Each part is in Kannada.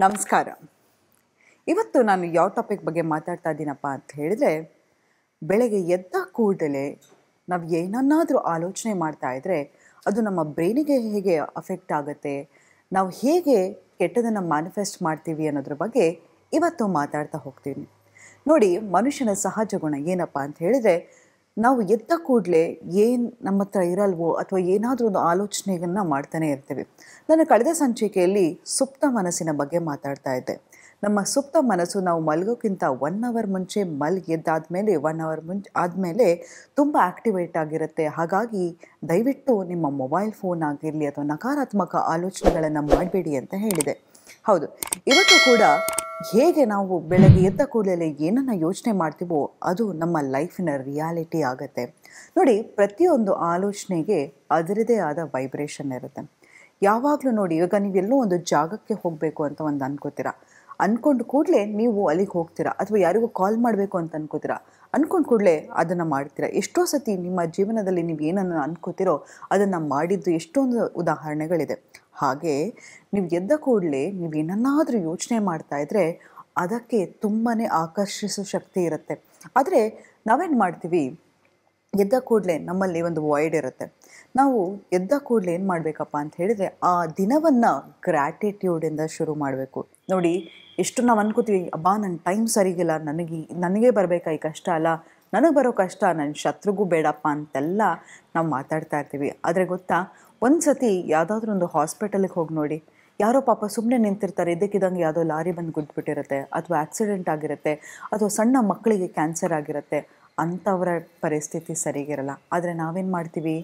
ನಮಸ್ಕಾರ. ಇವತ್ತು ನಾನು ಯಾವ ಟಾಪಿಕ್ ಬಗ್ಗೆ ಮಾತಾಡ್ತಾ ಇದ್ದೀನಪ್ಪ ಅಂತ ಹೇಳಿದ್ರೆ, ಬೆಳಗ್ಗೆ ಎದ್ದ ಕೂಡಲೇ ನಾವು ಏನನ್ನಾದರೂ ಆಲೋಚನೆ ಮಾಡ್ತಾ ಇದ್ದರೆ ಅದು ನಮ್ಮ ಬ್ರೈನಿಗೆ ಹೇಗೆ ಅಫೆಕ್ಟ್ ಆಗುತ್ತೆ, ನಾವು ಹೇಗೆ ಕೆಟ್ಟದನ್ನು ಮ್ಯಾನಿಫೆಸ್ಟ್ ಮಾಡ್ತೀವಿ ಅನ್ನೋದ್ರ ಬಗ್ಗೆ ಇವತ್ತು ಮಾತಾಡ್ತಾ ಹೋಗ್ತೀನಿ. ನೋಡಿ, ಮನುಷ್ಯನ ಸಹಜ ಗುಣ ಏನಪ್ಪ ಅಂತ ಹೇಳಿದರೆ, ನಾವು ಎದ್ದ ಕೂಡಲೇ ಏನು ನಮ್ಮ ಹತ್ರ ಇರಲ್ವೋ ಅಥವಾ ಏನಾದರೂ ಒಂದು ಆಲೋಚನೆಯನ್ನು ಮಾಡ್ತಾನೆ ಇರ್ತೀವಿ. ನಾನು ಕಳೆದ ಸಂಚಿಕೆಯಲ್ಲಿ ಸುಪ್ತ ಮನಸ್ಸಿನ ಬಗ್ಗೆ ಮಾತಾಡ್ತಾ ಇದ್ದೆ. ನಮ್ಮ ಸುಪ್ತ ಮನಸ್ಸು ನಾವು ಮಲಗೋಕ್ಕಿಂತ 1 ಅವರ್ ಮುಂಚೆ ಎದ್ದಾದಮೇಲೆ 1 ಅವರ್ ಆದಮೇಲೆ ತುಂಬ ಆ್ಯಕ್ಟಿವೇಟ್ ಆಗಿರುತ್ತೆ. ಹಾಗಾಗಿ ದಯವಿಟ್ಟು ನಿಮ್ಮ ಮೊಬೈಲ್ ಫೋನ್ ಆಗಿರಲಿ ಅಥವಾ ನಕಾರಾತ್ಮಕ ಆಲೋಚನೆಗಳನ್ನು ಮಾಡಬೇಡಿ ಅಂತ ಹೇಳಿದೆ. ಹೌದು, ಇವತ್ತು ಕೂಡ ಹೇಗೆ ನಾವು ಬೆಳಗ್ಗೆ ಎದ್ದ ಕೂಡಲೇ ಏನನ್ನು ಯೋಚನೆ ಮಾಡ್ತೀವೋ ಅದು ನಮ್ಮ ಲೈಫಿನ ರಿಯಾಲಿಟಿ ಆಗುತ್ತೆ. ನೋಡಿ, ಪ್ರತಿಯೊಂದು ಆಲೋಚನೆಗೆ ಅದರದೇ ಆದ ವೈಬ್ರೇಷನ್ ಇರುತ್ತೆ. ಯಾವಾಗಲೂ ನೋಡಿ, ಇವಾಗ ನೀವೆಲ್ಲೋ ಒಂದು ಜಾಗಕ್ಕೆ ಹೋಗಬೇಕು ಅಂತ ಒಂದು ಅಂದ್ಕೊಂಡು ಕೂಡಲೇ ನೀವು ಅಲ್ಲಿಗೆ ಹೋಗ್ತೀರಾ, ಅಥವಾ ಯಾರಿಗೂ ಕಾಲ್ ಮಾಡಬೇಕು ಅಂತ ಅಂದ್ಕೋತೀರಾ, ಅಂದ್ಕೊಂಡು ಕೂಡಲೇ ಅದನ್ನು ಮಾಡ್ತೀರಾ. ಎಷ್ಟೋ ಸತಿ ನಿಮ್ಮ ಜೀವನದಲ್ಲಿ ನೀವು ಏನನ್ನು ಅಂದ್ಕೋತೀರೋ ಅದನ್ನು ಮಾಡಿದ್ದು ಎಷ್ಟೊಂದು ಉದಾಹರಣೆಗಳಿದೆ. ಹಾಗೆ ನೀವು ಎದ್ದ ಕೂಡಲೇ ನೀವು ಏನನ್ನಾದರೂ ಯೋಚನೆ ಮಾಡ್ತಾ ಇದ್ದರೆ ಅದಕ್ಕೆ ತುಂಬಾ ಆಕರ್ಷಿಸೋ ಶಕ್ತಿ ಇರುತ್ತೆ. ಆದರೆ ನಾವೇನು ಮಾಡ್ತೀವಿ, ಎದ್ದ ಕೂಡಲೇ ನಮ್ಮಲ್ಲಿ ಒಂದು ವಾಯ್ಡ್ ಇರುತ್ತೆ. ನಾವು ಎದ್ದ ಕೂಡಲೇ ಏನು ಮಾಡಬೇಕಪ್ಪ ಅಂತ ಹೇಳಿದರೆ, ಆ ದಿನವನ್ನು ಗ್ರ್ಯಾಟಿಟ್ಯೂಡಿಂದ ಶುರು ಮಾಡಬೇಕು. ನೋಡಿ, ಎಷ್ಟು ನಾವು ಅಂದ್ಕೋತೀವಿ, ಅಬ್ಬಾ ನನ್ನ ಟೈಮ್ ಸರಿಗಿಲ್ಲ, ನನಗೆ ಬರಬೇಕಾ ಈ ಕಷ್ಟ, ಅಲ್ಲ ನನಗೆ ಬರೋ ಕಷ್ಟ ನನ್ನ ಶತ್ರುಗೂ ಬೇಡಪ್ಪ ಅಂತೆಲ್ಲ ನಾವು ಮಾತಾಡ್ತಾ ಇರ್ತೀವಿ. ಆದರೆ ಗೊತ್ತಾ, ಒಂದು ಸತಿ ಯಾವುದಾದ್ರೂ ಒಂದು ಹಾಸ್ಪಿಟಲಿಗೆ ಹೋಗಿ ನೋಡಿ, ಯಾರೋ ಪಾಪ ಸುಮ್ಮನೆ ನಿಂತಿರ್ತಾರೆ, ಇದ್ದಕ್ಕಿದ್ದಂಗೆ ಯಾವುದೋ ಲಾರಿ ಬಂದು ಗುದ್ದುಬಿಟ್ಟಿರುತ್ತೆ, ಅಥವಾ ಆಕ್ಸಿಡೆಂಟ್ ಆಗಿರುತ್ತೆ, ಅಥವಾ ಸಣ್ಣ ಮಕ್ಕಳಿಗೆ ಕ್ಯಾನ್ಸರ್ ಆಗಿರುತ್ತೆ. ಅಂಥವರ ಪರಿಸ್ಥಿತಿ ಸರಿಗಿರಲ್ಲ. ಆದರೆ ನಾವೇನು ಮಾಡ್ತೀವಿ,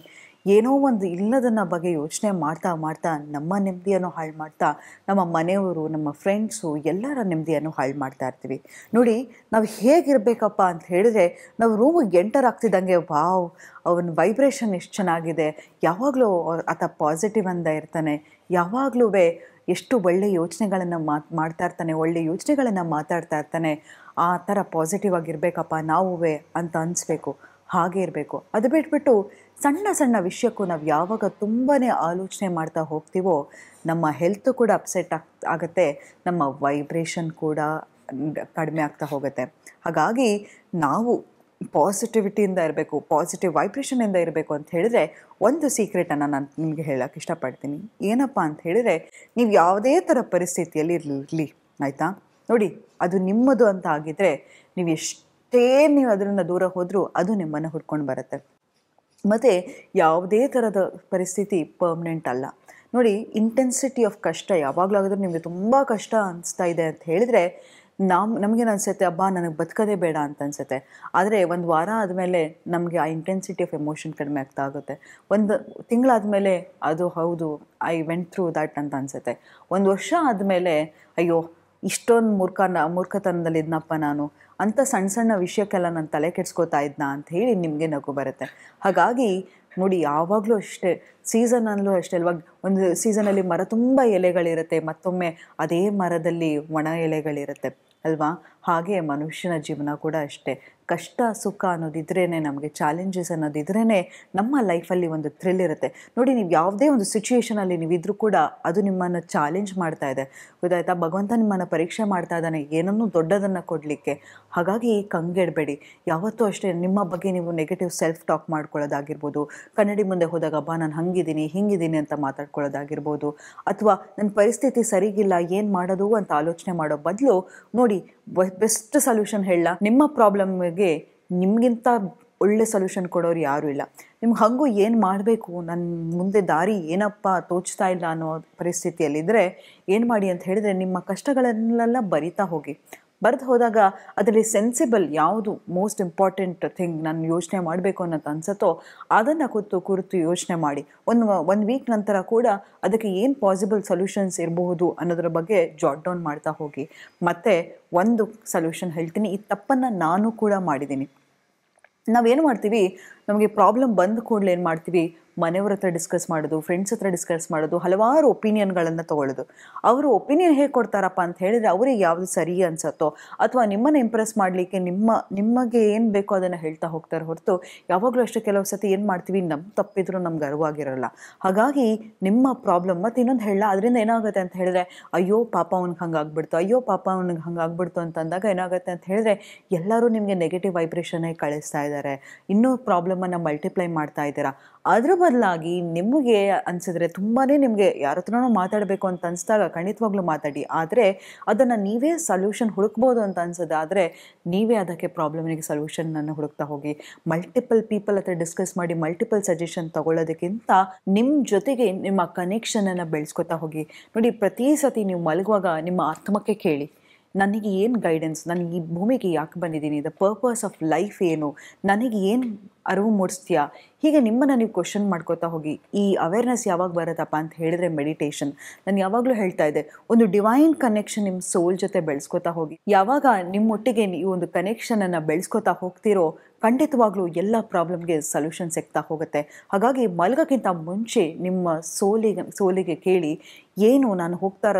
ಏನೋ ಒಂದು ಇಲ್ಲದನ್ನ ಬಗ್ಗೆ ಯೋಚನೆ ಮಾಡ್ತಾ ನಮ್ಮ ನೆಮ್ಮದಿಯನ್ನು ಹಾಳು ಮಾಡ್ತಾ, ನಮ್ಮ ಮನೆಯವರು, ನಮ್ಮ ಫ್ರೆಂಡ್ಸು ಎಲ್ಲರ ನೆಮ್ಮದಿಯನ್ನು ಹಾಳು ಮಾಡ್ತಾ ಇರ್ತೀವಿ. ನೋಡಿ, ನಾವು ಹೇಗಿರಬೇಕಪ್ಪ ಅಂತ ಹೇಳಿದ್ರೆ, ನಾವು ರೂಮಿಗೆ ಎಂಟರ್ ಆಗ್ತಿದ್ದಂಗೆ ವಾವ್, ಅವನ ವೈಬ್ರೇಷನ್ ಎಷ್ಟು ಚೆನ್ನಾಗಿದೆ, ಯಾವಾಗಲೂ ಆತ ಪಾಸಿಟಿವ್ ಅಂತ ಇರ್ತಾನೆ, ಯಾವಾಗಲೂ ಎಷ್ಟು ಒಳ್ಳೆಯ ಯೋಚನೆಗಳನ್ನು ಮಾಡ್ತಾ ಇರ್ತಾನೆ, ಒಳ್ಳೆಯ ಯೋಚನೆಗಳನ್ನು ಮಾತಾಡ್ತಾ ಇರ್ತಾನೆ, ಆ ಥರ ಪಾಸಿಟಿವ್ ಆಗಿರಬೇಕಪ್ಪ ನಾವುವೇ ಅಂತ ಅನಿಸ್ಬೇಕು. ಹಾಗೆ ಇರಬೇಕು. ಅದು ಬಿಟ್ಬಿಟ್ಟು ಸಣ್ಣ ಸಣ್ಣ ವಿಷಯಕ್ಕೂ ನಾವು ಯಾವಾಗ ತುಂಬಾ ಆಲೋಚನೆ ಮಾಡ್ತಾ ಹೋಗ್ತೀವೋ ನಮ್ಮ ಹೆಲ್ತು ಕೂಡ ಅಪ್ಸೆಟ್ ಆಗುತ್ತೆ, ನಮ್ಮ ವೈಬ್ರೇಷನ್ ಕೂಡ ಕಡಿಮೆ ಆಗ್ತಾ ಹೋಗುತ್ತೆ. ಹಾಗಾಗಿ ನಾವು ಪಾಸಿಟಿವಿಟಿಯಿಂದ ಇರಬೇಕು, ಪಾಸಿಟಿವ್ ವೈಬ್ರೇಷನಿಂದ ಇರಬೇಕು ಅಂತ ಹೇಳಿದರೆ, ಒಂದು ಸೀಕ್ರೆಟನ್ನು ನಾನು ನಿಮಗೆ ಹೇಳೋಕ್ಕೆ ಇಷ್ಟಪಡ್ತೀನಿ. ಏನಪ್ಪ ಅಂತ ಹೇಳಿದರೆ, ನೀವು ಯಾವುದೇ ಥರ ಪರಿಸ್ಥಿತಿಯಲ್ಲಿ ಇರಲಿ, ಆಯಿತಾ? ನೋಡಿ, ಅದು ನಿಮ್ಮದು ಅಂತ ಆಗಿದ್ದರೆ ನೀವು ಅದರಿಂದ ದೂರ ಹೋದರೂ ಅದು ನಿಮ್ಮನ್ನು ಹುಡ್ಕೊಂಡು ಬರುತ್ತೆ. ಮತ್ತು ಯಾವುದೇ ಥರದ ಪರಿಸ್ಥಿತಿ ಪರ್ಮನೆಂಟ್ ಅಲ್ಲ. ನೋಡಿ, ಇಂಟೆನ್ಸಿಟಿ ಆಫ್ ಕಷ್ಟ ಯಾವಾಗಲೂ ಆಗಿದ್ರೆ, ನಿಮಗೆ ತುಂಬ ಕಷ್ಟ ಅನಿಸ್ತಾ ಇದೆ ಅಂತ ಹೇಳಿದರೆ ನಮಗೇನು ಅನಿಸುತ್ತೆ, ಅಬ್ಬಾ ನನಗೆ ಬದುಕೋದೇ ಬೇಡ ಅಂತ ಅನಿಸುತ್ತೆ. ಆದರೆ ಒಂದು ವಾರ ಆದಮೇಲೆ ನಮಗೆ ಆ ಇಂಟೆನ್ಸಿಟಿ ಆಫ್ ಎಮೋಷನ್ ಕಡಿಮೆ ಆಗ್ತಾ ಆಗುತ್ತೆ. ಒಂದು ತಿಂಗಳಾದಮೇಲೆ ಅದು ಹೌದು, ಐ ವೆಂಟ್ ಥ್ರೂ ದ್ಯಾಟ್ ಅಂತ ಅನಿಸುತ್ತೆ. ಒಂದು ವರ್ಷ ಆದಮೇಲೆ ಅಯ್ಯೋ ಇಷ್ಟೊಂದು ಮೂರ್ಖತನದಲ್ಲಿ ಇದ್ನಪ್ಪ ನಾನು ಅಂತ ಸಣ್ಣ ವಿಷಯಕ್ಕೆಲ್ಲ ನಾನು ತಲೆ ಕೆಡಿಸ್ಕೋತಾ ಇದ್ನಾ ಅಂತ ಹೇಳಿ ನಿಮಗೆ ನಗು ಬರುತ್ತೆ. ಹಾಗಾಗಿ ನೋಡಿ, ಯಾವಾಗಲೂ ಅಷ್ಟೇ, ಸೀಸನಲ್ಲೂ ಅಷ್ಟೇ ಅಲ್ವಾ, ಒಂದು ಸೀಸನಲ್ಲಿ ಮರ ತುಂಬ ಎಲೆಗಳಿರುತ್ತೆ, ಮತ್ತೊಮ್ಮೆ ಅದೇ ಮರದಲ್ಲಿ ಒಣ ಎಲೆಗಳಿರುತ್ತೆ ಅಲ್ವಾ. ಹಾಗೆ ಮನುಷ್ಯನ ಜೀವನ ಕೂಡ ಅಷ್ಟೇ. ಕಷ್ಟ ಸುಖ ಅನ್ನೋದಿದ್ರೇ, ನಮಗೆ ಚಾಲೆಂಜಸ್ ಅನ್ನೋದಿದ್ರೇ ನಮ್ಮ ಲೈಫಲ್ಲಿ ಒಂದು ಥ್ರಿಲ್ ಇರುತ್ತೆ. ನೋಡಿ, ನೀವು ಯಾವುದೇ ಒಂದು ಸಿಚುಯೇಷನಲ್ಲಿ ನೀವಿದ್ರೂ ಕೂಡ ಅದು ನಿಮ್ಮನ್ನು ಚಾಲೆಂಜ್ ಮಾಡ್ತಾ ಇದೆ, ಗೊತ್ತಾಯ್ತಾ? ಭಗವಂತ ನಿಮ್ಮನ್ನು ಪರೀಕ್ಷೆ ಮಾಡ್ತಾ ಇದ್ದಾನೆ, ಏನನ್ನೂ ದೊಡ್ಡದನ್ನು ಕೊಡಲಿಕ್ಕೆ. ಹಾಗಾಗಿ ಕಂಗೆಡಬೇಡಿ. ಯಾವತ್ತೂ ಅಷ್ಟೇ ನಿಮ್ಮ ಬಗ್ಗೆ ನೀವು ನೆಗೆಟಿವ್ ಸೆಲ್ಫ್ ಟಾಕ್ ಮಾಡ್ಕೊಳ್ಳೋದಾಗಿರ್ಬೋದು, ಕನ್ನಡಿ ಮುಂದೆ ಹೋದಾಗ ಅಬ್ಬಾ ನಾನು ಹಿಂಗಿದ್ದೀನಿ ಅಂತ ಮಾತಾಡ್ಕೊಳ್ಳೋದಾಗಿರ್ಬೋದು, ಅಥವಾ ನನ್ನ ಪರಿಸ್ಥಿತಿ ಸರಿಗಿಲ್ಲ, ಏನು ಮಾಡೋದು ಅಂತ ಆಲೋಚನೆ ಮಾಡೋ ಬದಲು ನೋಡಿ, ಬೆಸ್ಟ್ ಸೊಲ್ಯೂಷನ್ ಹೇಳ, ನಿಮ್ಮ ಪ್ರಾಬ್ಲಮ್ಗೆ ನಿಮಗಿಂತ ಒಳ್ಳೆ ಸೊಲ್ಯೂಷನ್ ಕೊಡೋರು ಯಾರೂ ಇಲ್ಲ. ನಿಮ್ಗೆ ಹಾಗೂ ಏನು ಮಾಡಬೇಕು, ನನ್ನ ಮುಂದೆ ದಾರಿ ಏನಪ್ಪ ತೋಚ್ತಾ ಇಲ್ಲ ಅನ್ನೋ ಪರಿಸ್ಥಿತಿಯಲ್ಲಿದ್ದರೆ ಏನು ಮಾಡಿ ಅಂತ ಹೇಳಿದರೆ, ನಿಮ್ಮ ಕಷ್ಟಗಳನ್ನೆಲ್ಲ ಬರಿತಾ ಹೋಗಿ. ಬರೆದು ಹೋದಾಗ ಅದರಲ್ಲಿ ಸೆನ್ಸಿಬಲ್ ಯಾವುದು ಮೋಸ್ಟ್ ಇಂಪಾರ್ಟೆಂಟ್ ಥಿಂಗ್ ನಾನು ಯೋಚನೆ ಮಾಡಬೇಕು ಅನ್ನೋದು ಅನ್ಸುತ್ತೋ ಅದನ್ನು ಕುರಿತು ಯೋಚನೆ ಮಾಡಿ. ಒಂದು ವೀಕ್ ನಂತರ ಕೂಡ ಅದಕ್ಕೆ ಏನು ಪಾಸಿಬಲ್ ಸೊಲ್ಯೂಷನ್ಸ್ ಇರಬಹುದು ಅನ್ನೋದ್ರ ಬಗ್ಗೆ ಜಾಟ್ ಡೌನ್ ಮಾಡ್ತಾ ಹೋಗಿ. ಮತ್ತು ಒಂದು ಸೊಲ್ಯೂಷನ್ ಹೇಳ್ತೀನಿ, ಈ ತಪ್ಪನ್ನು ನಾನು ಕೂಡ ಮಾಡಿದ್ದೀನಿ. ನಾವೇನು ಮಾಡ್ತೀವಿ, ನಮಗೆ ಪ್ರಾಬ್ಲಮ್ ಬಂದ ಕೂಡಲೇ ಏನು ಮಾಡ್ತೀವಿ, ಮನೆಯವ್ರ ಹತ್ರ ಡಿಸ್ಕಸ್ ಮಾಡೋದು, ಫ್ರೆಂಡ್ಸ್ ಹತ್ರ ಡಿಸ್ಕಸ್ ಮಾಡೋದು, ಹಲವಾರು ಒಪಿನಿಯನ್ಗಳನ್ನು ತೊಗೊಳ್ಳೋದು. ಅವರು ಒಪಿನಿಯನ್ ಹೇಗೆ ಕೊಡ್ತಾರಪ್ಪ ಅಂತ ಹೇಳಿದರೆ, ಅವರಿಗೆ ಯಾವುದು ಸರಿ ಅನಿಸುತ್ತೋ ಅಥವಾ ನಿಮ್ಮನ್ನು ಇಂಪ್ರೆಸ್ ಮಾಡಲಿಕ್ಕೆ ನಿಮಗೆ ಏನು ಬೇಕೋ ಅದನ್ನು ಹೇಳ್ತಾ ಹೋಗ್ತಾರೆ ಹೊರತು, ಯಾವಾಗಲೂ ಅಷ್ಟೇ ಕೆಲವು ಸತಿ ಏನು ಮಾಡ್ತೀವಿ, ನಮ್ಮ ತಪ್ಪಿದ್ರೂ ನಮ್ಗೆ ಅರಿವಾಗಿರಲ್ಲ. ಹಾಗಾಗಿ ನಿಮ್ಮ ಪ್ರಾಬ್ಲಮ್ ಮತ್ತು ಇನ್ನೊಂದು ಹೇಳ, ಅದರಿಂದ ಏನಾಗುತ್ತೆ ಅಂತ ಹೇಳಿದ್ರೆ, ಅಯ್ಯೋ ಪಾಪ ಅವ್ನಿಗೆ ಹಂಗಾಗ್ಬಿಡ್ತು, ಅಯ್ಯೋ ಪಾಪ ಅವ್ನಿಗೆ ಹಂಗಾಗ್ಬಿಡ್ತು ಅಂತ ಅಂದಾಗ ಏನಾಗುತ್ತೆ ಅಂತ ಹೇಳಿದ್ರೆ, ಎಲ್ಲರೂ ನಿಮಗೆ ನೆಗೆಟಿವ್ ವೈಬ್ರೇಷನ್ನೇ ಕಳಿಸ್ತಾ ಇದ್ದಾರೆ, ಇನ್ನೂ ಪ್ರಾಬ್ಲಮನ್ನು ಮಲ್ಟಿಪ್ಲೈ ಮಾಡ್ತಾ ಇದ್ದೀರಾ. ಅದ್ರ ಬದಲಾಗಿ ನಿಮಗೆ ಅನಿಸಿದ್ರೆ, ತುಂಬಾ ನಿಮಗೆ ಯಾರ ಹತ್ರನೂ ಮಾತಾಡಬೇಕು ಅಂತ ಅನಿಸಿದಾಗ ಖಂಡಿತವಾಗ್ಲೂ ಮಾತಾಡಿ. ಆದರೆ ಅದನ್ನು ನೀವೇ ಸೊಲ್ಯೂಷನ್ ಹುಡುಕ್ಬೋದು ಅಂತ ಅನ್ಸೋದಾದರೆ, ನೀವೇ ಅದಕ್ಕೆ ಪ್ರಾಬ್ಲಮಿಗೆ ಸೊಲ್ಯೂಷನನ್ನು ಹುಡುಕ್ತಾ ಹೋಗಿ. ಮಲ್ಟಿಪಲ್ ಪೀಪಲ್ ಹತ್ರ ಡಿಸ್ಕಸ್ ಮಾಡಿ ಮಲ್ಟಿಪಲ್ ಸಜೆಷನ್ ತಗೊಳ್ಳೋದಕ್ಕಿಂತ ನಿಮ್ಮ ಜೊತೆಗೆ ನಿಮ್ಮ ಕನೆಕ್ಷನನ್ನು ಬೆಳೆಸ್ಕೊತಾ ಹೋಗಿ. ನೋಡಿ, ಪ್ರತಿ ಸತಿ ನೀವು ಮಲಗುವಾಗ ನಿಮ್ಮ ಆತ್ಮಕ್ಕೆ ಕೇಳಿ, ನನಗೆ ಏನು ಗೈಡೆನ್ಸ್, ನನಗೆ ಈ ಭೂಮಿಗೆ ಯಾಕೆ ಬಂದಿದ್ದೀನಿ, ದ ಪರ್ಪಸ್ ಆಫ್ ಲೈಫ್ ಏನು, ನನಗೆ ಏನು ಅರಿವು ಮೂಡಿಸ್ತೀಯಾ, ಹೀಗೆ ನಿಮ್ಮನ್ನು ನೀವು ಕ್ವಶನ್ ಮಾಡ್ಕೋತಾ ಹೋಗಿ. ಈ ಅವೇರ್ನೆಸ್ ಯಾವಾಗ ಬರುತ್ತಪ್ಪ ಅಂತ ಹೇಳಿದ್ರೆ ಮೆಡಿಟೇಷನ್. ನಾನು ಯಾವಾಗಲೂ ಹೇಳ್ತಾ ಇದ್ದೆ, ಒಂದು ಡಿವೈನ್ ಕನೆಕ್ಷನ್ ನಿಮ್ಮ ಸೋಲ್ ಜೊತೆ ಬೆಳೆಸ್ಕೋತಾ ಹೋಗಿ. ಯಾವಾಗ ನಿಮ್ಮೊಟ್ಟಿಗೆ ನೀವು ಒಂದು ಕನೆಕ್ಷನನ್ನು ಬೆಳೆಸ್ಕೋತಾ ಹೋಗ್ತಿರೋ, ಖಂಡಿತವಾಗ್ಲೂ ಎಲ್ಲ ಪ್ರಾಬ್ಲಮ್ಗೆ ಸೊಲ್ಯೂಷನ್ ಸಿಗ್ತಾ ಹೋಗುತ್ತೆ. ಹಾಗಾಗಿ ಮಲಗೋಕ್ಕಿಂತ ಮುಂಚೆ ನಿಮ್ಮ ಸೋಲಿಗೆ ಕೇಳಿ, ಏನು ನಾನು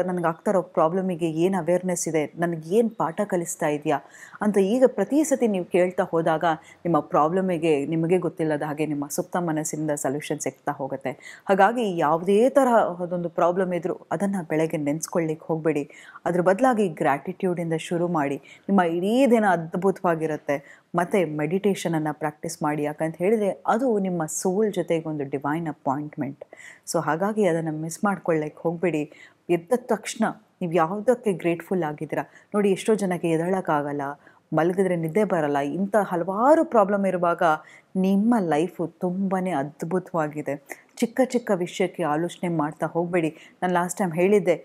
ನನಗೆ ಆಗ್ತಾ ಇರೋ ಪ್ರಾಬ್ಲಮಿಗೆ ಏನು ಅವೇರ್ನೆಸ್ ಇದೆ, ನನಗೇನು ಪಾಠ ಕಲಿಸ್ತಾ ಇದೆಯಾ ಅಂತ ಈಗ ಪ್ರತಿ ಸತಿ ನೀವು ಕೇಳ್ತಾ ಹೋದಾಗ ನಿಮ್ಮ ಪ್ರಾಬ್ಲಮಿಗೆ ನಿಮಗೆ ಗೊತ್ತಿಲ್ಲದ ಹಾಗೆ ನಿಮ್ಮ ಸುಪ್ತ ಮನಸ್ಸಿನಿಂದ ಸೊಲ್ಯೂಷನ್ ಸಿಗ್ತಾ ಹೋಗುತ್ತೆ. ಹಾಗಾಗಿ ಯಾವುದೇ ತರಹ ಅದೊಂದು ಪ್ರಾಬ್ಲಮ್ ಇದ್ದರೂ ಅದನ್ನು ಬೆಳಗ್ಗೆ ನೆನೆಸ್ಕೊಳ್ಳಿಕ್ಕೆ ಹೋಗಬೇಡಿ. ಅದ್ರ ಬದಲಾಗಿ ಗ್ರ್ಯಾಟಿಟ್ಯೂಡಿಂದ ಶುರು ಮಾಡಿ. ನಿಮ್ಮ ಇಡೀ ದಿನ ಅದ್ಭುತವಾಗಿರುತ್ತೆ. ಮತ್ತು ಮೆಡಿಟೇಷನನ್ನು ಪ್ರಾಕ್ಟೀಸ್ ಮಾಡಿ, ಯಾಕಂತ ಹೇಳಿದರೆ ಅದು ನಿಮ್ಮ ಸೋಲ್ ಜೊತೆಗೆ ಒಂದು ಡಿವೈನ್ ಅಪಾಯಿಂಟ್ಮೆಂಟ್. ಸೊ ಹಾಗಾಗಿ ಅದನ್ನು ಮಿಸ್ ಮಾಡ್ಕೊಳ್ಳಿಕ್ಕೆ ಹೋಗಬೇಡಿ. ಎದ್ದ ತಕ್ಷಣ ನೀವು ಯಾವುದಕ್ಕೆ ಗ್ರೇಟ್ಫುಲ್ ಆಗಿದ್ದೀರಾ ನೋಡಿ. ಎಷ್ಟೋ ಜನಕ್ಕೆ ಎದ್ದೇಳೋಕ್ಕಾಗಲ್ಲ, ಮಲಗಿದ್ರೆ ನಿದ್ದೆ ಬರಲ್ಲ, ಇಂಥ ಹಲವಾರು ಪ್ರಾಬ್ಲಮ್ ಇರುವಾಗ ನಿಮ್ಮ ಲೈಫು ತುಂಬಾ ಅದ್ಭುತವಾಗಿದೆ. ಚಿಕ್ಕ ಚಿಕ್ಕ ವಿಷಯಕ್ಕೆ ಆಲೋಚನೆ ಮಾಡ್ತಾ ಹೋಗಬೇಡಿ. ನಾನು ಲಾಸ್ಟ್ ಟೈಮ್ ಹೇಳಿದ್ದೆ,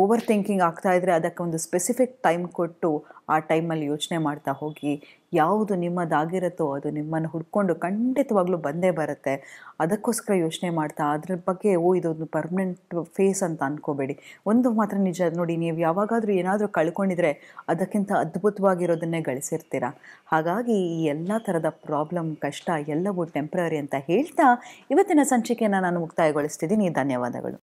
ಓವರ್ ಥಿಂಕಿಂಗ್ ಆಗ್ತಾಯಿದ್ರೆ ಅದಕ್ಕೆ ಒಂದು ಸ್ಪೆಸಿಫಿಕ್ ಟೈಮ್ ಕೊಟ್ಟು ಆ ಟೈಮಲ್ಲಿ ಯೋಚನೆ ಮಾಡ್ತಾ ಹೋಗಿ. ಯಾವುದು ನಿಮ್ಮದಾಗಿರುತ್ತೋ ಅದು ನಿಮ್ಮನ್ನು ಹುಡ್ಕೊಂಡು ಖಂಡಿತವಾಗ್ಲೂ ಬಂದೇ ಬರುತ್ತೆ. ಅದಕ್ಕೋಸ್ಕರ ಯೋಚನೆ ಮಾಡ್ತಾ ಅದ್ರ ಬಗ್ಗೆ ಇದೊಂದು ಪರ್ಮನೆಂಟ್ ಫೇಸ್ ಅಂತ ಅಂದ್ಕೋಬೇಡಿ. ಒಂದು ಮಾತ್ರ ನಿಜ ನೋಡಿ, ನೀವು ಯಾವಾಗಾದರೂ ಏನಾದರೂ ಕಳ್ಕೊಂಡಿದ್ರೆ ಅದಕ್ಕಿಂತ ಅದ್ಭುತವಾಗಿರೋದನ್ನೇ ಗಳಿಸಿರ್ತೀರ. ಹಾಗಾಗಿ ಈ ಎಲ್ಲ ಥರದ ಪ್ರಾಬ್ಲಮ್, ಕಷ್ಟ ಎಲ್ಲವೂ ಟೆಂಪ್ರರಿ ಅಂತ ಹೇಳ್ತಾ ಇವತ್ತಿನ ಸಂಚಿಕೆಯನ್ನು ನಾನು ಮುಕ್ತಾಯಗೊಳಿಸ್ತಿದ್ದೀನಿ. ಧನ್ಯವಾದಗಳು.